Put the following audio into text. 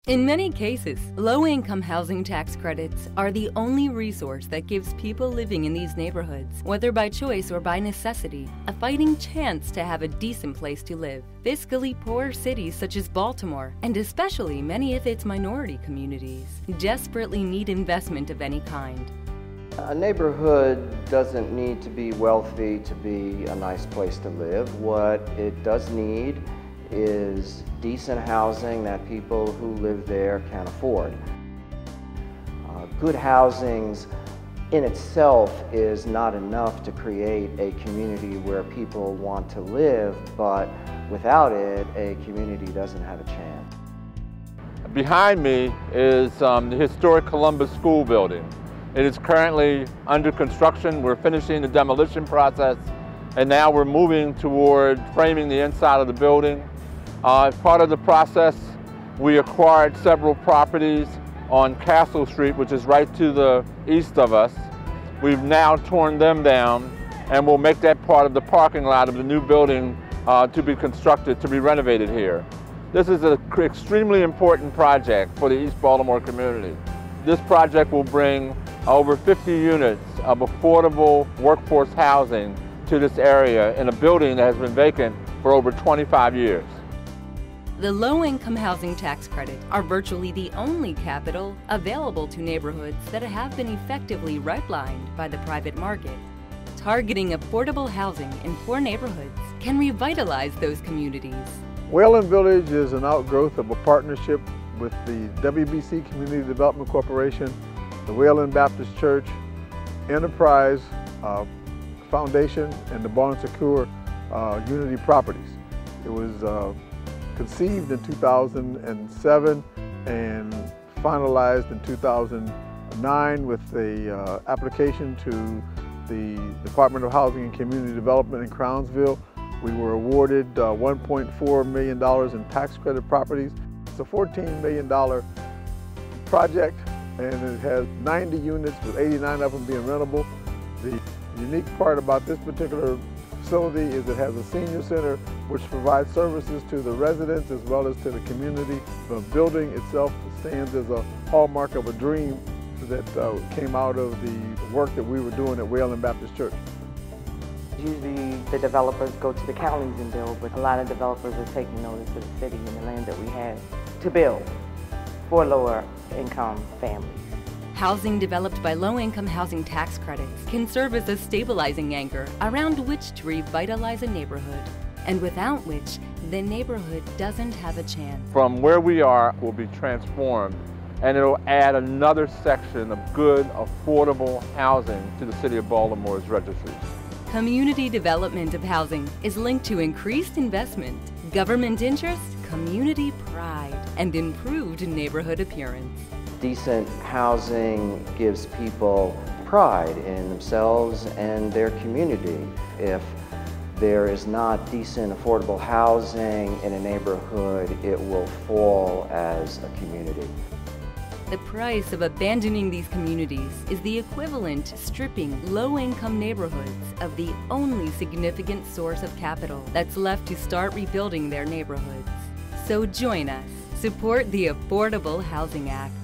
In many cases, low-income housing tax credits are the only resource that gives people living in these neighborhoods, whether by choice or by necessity, a fighting chance to have a decent place to live. Fiscally poor cities such as Baltimore, and especially many of its minority communities, desperately need investment of any kind. A neighborhood doesn't need to be wealthy to be a nice place to live. What it does need is decent housing that people who live there can afford. Good housing in itself is not enough to create a community where people want to live, but without it, a community doesn't have a chance. Behind me is the historic Columbus School building. It is currently under construction. We're finishing the demolition process, and now we're moving toward framing the inside of the building. As part of the process, we acquired several properties on Castle Street, which is right to the east of us. We've now torn them down, and we'll make that part of the parking lot of the new building to be constructed, to be renovated here. This is an extremely important project for the East Baltimore community. This project will bring over 50 units of affordable workforce housing to this area in a building that has been vacant for over 25 years. The low-income housing tax credits are virtually the only capital available to neighborhoods that have been effectively redlined by the private market. Targeting affordable housing in poor neighborhoods can revitalize those communities. Wayland Village is an outgrowth of a partnership with the WBC Community Development Corporation, the Wayland Baptist Church, Enterprise Foundation, and the Bar and Secure Unity Properties. It was conceived in 2007 and finalized in 2009 with the application to the Department of Housing and Community Development in Crownsville. We were awarded $1.4 million in tax credit properties. It's a $14 million project, and it has 90 units with 89 of them being rentable. The unique part about this particular facility is it has a senior center which provides services to the residents as well as to the community. The building itself stands as a hallmark of a dream that came out of the work that we were doing at Wayland Baptist Church. Usually the developers go to the counties and build, but a lot of developers are taking notice of the city and the land that we have to build for lower income families. Housing developed by low-income housing tax credits can serve as a stabilizing anchor around which to revitalize a neighborhood, and without which the neighborhood doesn't have a chance. From where we are will be transformed, and it'll add another section of good, affordable housing to the City of Baltimore's registries. Community development of housing is linked to increased investment, government interest, community pride, and improved neighborhood appearance. Decent housing gives people pride in themselves and their community. If there is not decent, affordable housing in a neighborhood, it will fall as a community. The price of abandoning these communities is the equivalent to stripping low-income neighborhoods of the only significant source of capital that's left to start rebuilding their neighborhoods. So join us. Support the Affordable Housing Act.